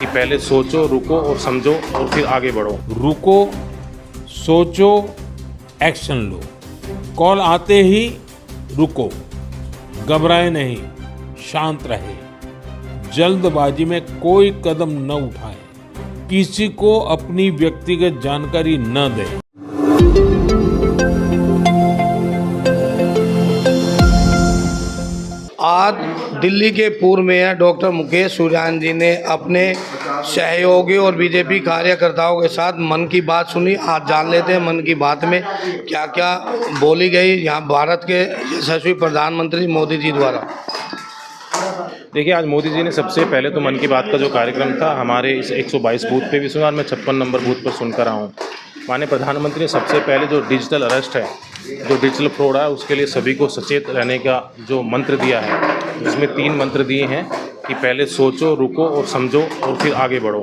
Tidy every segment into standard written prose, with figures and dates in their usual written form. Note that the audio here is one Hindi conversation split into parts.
कि पहले सोचो, रुको और समझो और फिर आगे बढ़ो। रुको, सोचो, एक्शन लो। कॉल आते ही रुको, घबराए नहीं, शांत रहे, जल्दबाजी में कोई कदम न उठाए, किसी को अपनी व्यक्तिगत जानकारी न दें। आज दिल्ली के पूर्व मेयर डॉक्टर मुकेश सुजान जी ने अपने सहयोगी और बीजेपी कार्यकर्ताओं के साथ मन की बात सुनी। आज जान लेते हैं मन की बात में क्या क्या बोली गई यहाँ भारत के यशस्वी प्रधानमंत्री मोदी जी द्वारा। देखिए, आज मोदी जी ने सबसे पहले तो मन की बात का जो कार्यक्रम था हमारे इस 122 बूथ पे भी सुना और मैं 56 नंबर बूथ पर सुनकर रहा हूँ। माननीय प्रधानमंत्री ने सबसे पहले जो डिजिटल अरेस्ट है, जो डिजिटल फ्रॉड है, उसके लिए सभी को सचेत रहने का जो मंत्र दिया है, जिसमें 3 मंत्र दिए हैं कि पहले सोचो, रुको और समझो और फिर आगे बढ़ो।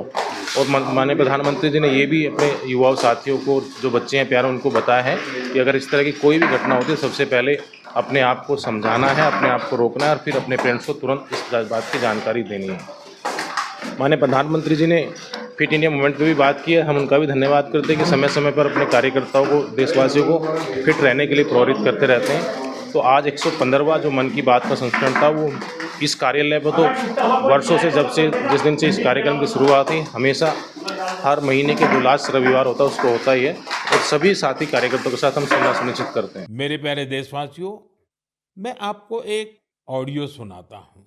और माननीय प्रधानमंत्री जी ने ये भी अपने युवा साथियों को, जो बच्चे हैं प्यारे, उनको बताया है कि अगर इस तरह की कोई भी घटना होती है, सबसे पहले अपने आप को समझाना है, अपने आप को रोकना है और फिर अपने पेरेंट्स को तुरंत इस बात की जानकारी देनी है। माननीय प्रधानमंत्री जी ने फिट इंडिया मूवमेंट पे भी बात की है। हम उनका भी धन्यवाद करते हैं कि समय समय पर अपने कार्यकर्ताओं को, देशवासियों को फिट रहने के लिए प्रेरित करते रहते हैं। तो आज 115वां जो मन की बात का संस्करण था, वो इस कार्यालय पर तो वर्षों से, जिस दिन से इस कार्यक्रम की शुरुआत हुई, हमेशा हर महीने के जो लास्ट रविवार होता है उसको होता ही है और सभी साथी कार्यकर्ताओं के साथ हम सुनना सुनिश्चित करते हैं। मेरे प्यारे देशवासियों, मैं आपको एक ऑडियो सुनाता हूँ।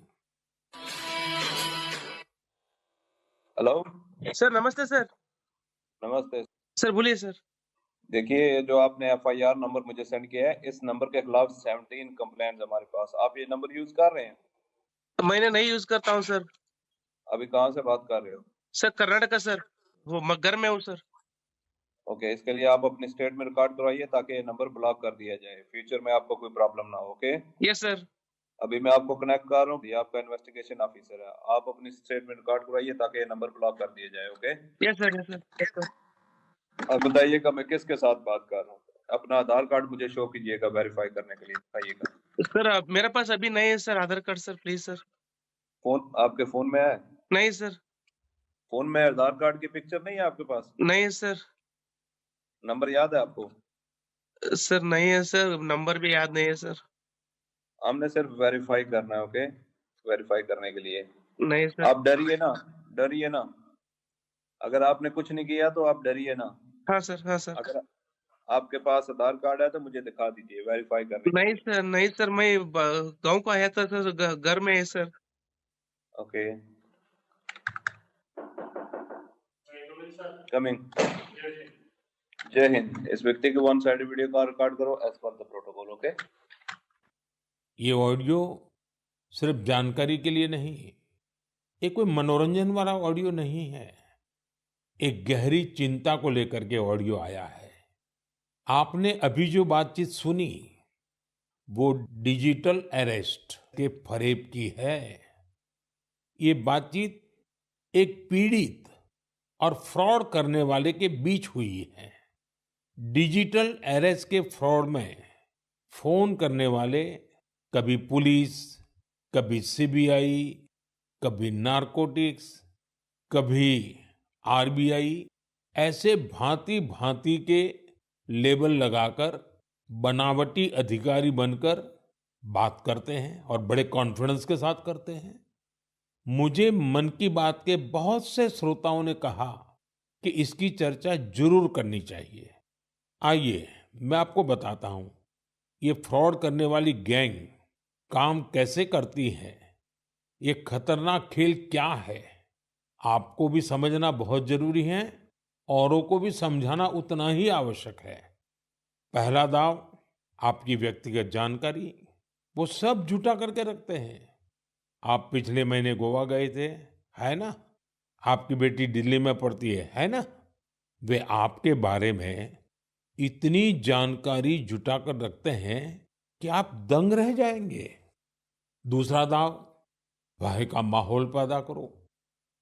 हेलो सर नमस्ते सर। नमस्ते सर बोलिए सर। देखिए, ये जो आपने एफआईआर नंबर मुझे सेंड किया है, इस नंबर के खिलाफ 17 कंप्लेंट्स हमारे पास। आप ये नंबर यूज कर रहे हैं? मैंने नहीं यूज करता हूँ सर। अभी कहाँ से बात कर रहे हो? सर कर्नाटका सर, वो घर में हूँ सर। ओके, इसके लिए आप अपनी स्टेट में रिकॉर्ड करवाइए ताकि ये नंबर ब्लॉक कर दिया जाए, फ्यूचर में आपको कोई प्रॉब्लम ना हो। Okay, yes sir. अभी मैं आपको कनेक्ट कर रहा हूँ, ये आपका इन्वेस्टिगेशन ऑफिसर है। आप अपनी स्टेट में रिकॉर्ड करवाइए ताकि ये नंबर ब्लॉक कर दिया जाए। Okay, yes sir, yes sir, yes sir. अब बताइएगा मैं किसके साथ बात कर रहा हूँ। अपना आधार कार्ड मुझे शो कीजिएगा वेरीफाई करने के लिए, बताइएगा। सर मेरे पास अभी नहीं है sir Aadhaar card sir, please sir. Phone आपके फोन में है? नहीं सर। फोन में आधार कार्ड की पिक्चर नहीं है आपके पास? नहीं है सर। नंबर याद है आपको? सर नहीं है सर, नंबर भी याद नहीं है सर। हमने सिर्फ वेरीफाई करना है। ओके, वेरीफाई करने के लिए नहीं सर। आप डरिए ना, डरिए ना। अगर आपने कुछ नहीं किया तो आप डरिए ना। हाँ सर, हाँ सर। अगर आपके पास आधार कार्ड है तो मुझे दिखा दीजिए वेरीफाई करने के नहीं लिए। सर, नहीं सर, मैं गाँव को आया था सर, घर में है सर। Okay, coming. जय हिंद। इस व्यक्ति के वन साइड वीडियो का रिकॉर्ड करो as per the protocol. Okay, ये ऑडियो सिर्फ जानकारी के लिए नहीं, ये कोई मनोरंजन वाला ऑडियो नहीं है। एक गहरी चिंता को लेकर के ऑडियो आया है। आपने अभी जो बातचीत सुनी, वो डिजिटल अरेस्ट के फरेब की है। ये बातचीत एक पीड़ित और फ्रॉड करने वाले के बीच हुई है। डिजिटल अरेस्ट के फ्रॉड में फोन करने वाले कभी पुलिस, कभी सीबीआई, कभी नारकोटिक्स, कभी आरबीआई, ऐसे भांति भांति के लेबल लगाकर बनावटी अधिकारी बनकर बात करते हैं और बड़े कॉन्फिडेंस के साथ करते हैं। मुझे मन की बात के बहुत से श्रोताओं ने कहा कि इसकी चर्चा जरूर करनी चाहिए। आइए मैं आपको बताता हूं, ये फ्रॉड करने वाली गैंग काम कैसे करती है, ये खतरनाक खेल क्या है, आपको भी समझना बहुत जरूरी है, औरों को भी समझाना उतना ही आवश्यक है। पहला दाव, आपकी व्यक्तिगत जानकारी, वो सब जुटा करके रखते हैं। आप पिछले महीने गोवा गए थे, है ना? आपकी बेटी दिल्ली में पढ़ती है ना? वे आपके बारे में इतनी जानकारी जुटा कर रखते हैं कि आप दंग रह जाएंगे। दूसरा दाव, भय का माहौल पैदा करो।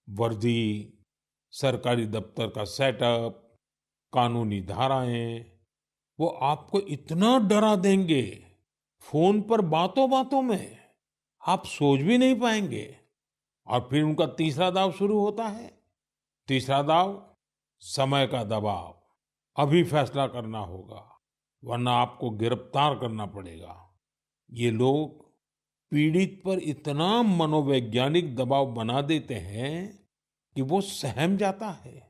वर्दी, सरकारी दफ्तर का सेटअप, कानूनी धाराएं, वो आपको इतना डरा देंगे, फोन पर बातों बातों में आप सोच भी नहीं पाएंगे। और फिर उनका तीसरा दाव शुरू होता है। तीसरा दाव, समय का दबाव। अभी फैसला करना होगा, वरना आपको गिरफ्तार करना पड़ेगा। ये लोग पीड़ित पर इतना मनोवैज्ञानिक दबाव बना देते हैं कि वो सहम जाता है।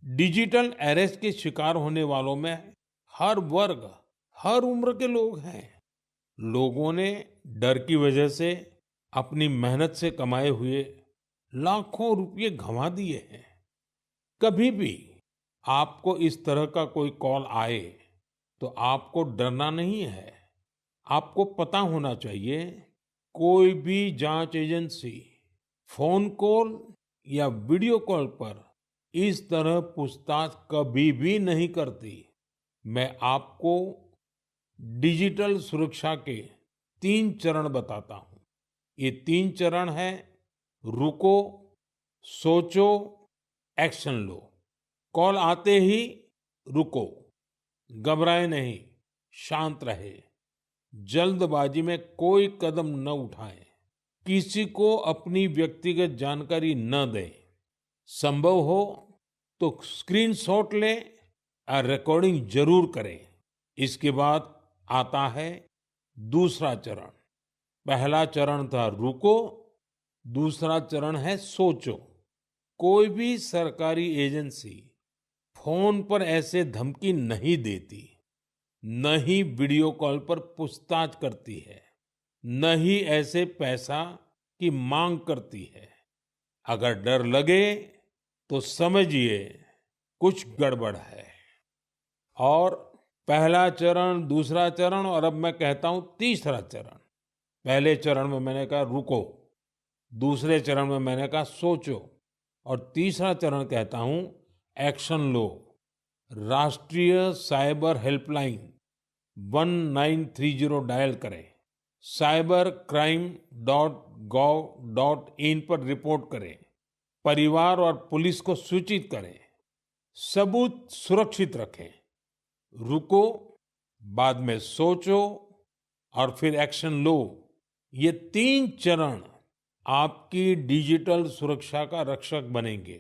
डिजिटल अरेस्ट के शिकार होने वालों में हर वर्ग, हर उम्र के लोग हैं। लोगों ने डर की वजह से अपनी मेहनत से कमाए हुए लाखों रुपए गंवा दिए हैं। कभी भी आपको इस तरह का कोई कॉल आए तो आपको डरना नहीं है। आपको पता होना चाहिए, कोई भी जांच एजेंसी फोन कॉल या वीडियो कॉल पर इस तरह पूछताछ कभी भी नहीं करती। मैं आपको डिजिटल सुरक्षा के 3 चरण बताता हूं। ये 3 चरण है: रुको, सोचो, एक्शन लो। कॉल आते ही रुको, घबराए नहीं, शांत रहे, जल्दबाजी में कोई कदम न उठाएं, किसी को अपनी व्यक्तिगत जानकारी न दें। संभव हो तो स्क्रीनशॉट लें और रिकॉर्डिंग जरूर करें। इसके बाद आता है दूसरा चरण। पहला चरण था रुको, दूसरा चरण है सोचो। कोई भी सरकारी एजेंसी फोन पर ऐसे धमकी नहीं देती, न ही वीडियो कॉल पर पूछताछ करती है, न ही ऐसे पैसा की मांग करती है। अगर डर लगे तो समझिए कुछ गड़बड़ है। और पहला चरण, दूसरा चरण और अब मैं कहता हूं तीसरा चरण। पहले चरण में मैंने कहा रुको, दूसरे चरण में मैंने कहा सोचो, और तीसरा चरण कहता हूं एक्शन लो। राष्ट्रीय साइबर हेल्पलाइन 1930 डायल करें, cybercrime.gov.in पर रिपोर्ट करें, परिवार और पुलिस को सूचित करें, सबूत सुरक्षित रखें। रुको, बाद में सोचो और फिर एक्शन लो। ये 3 चरण आपकी डिजिटल सुरक्षा का रक्षक बनेंगे।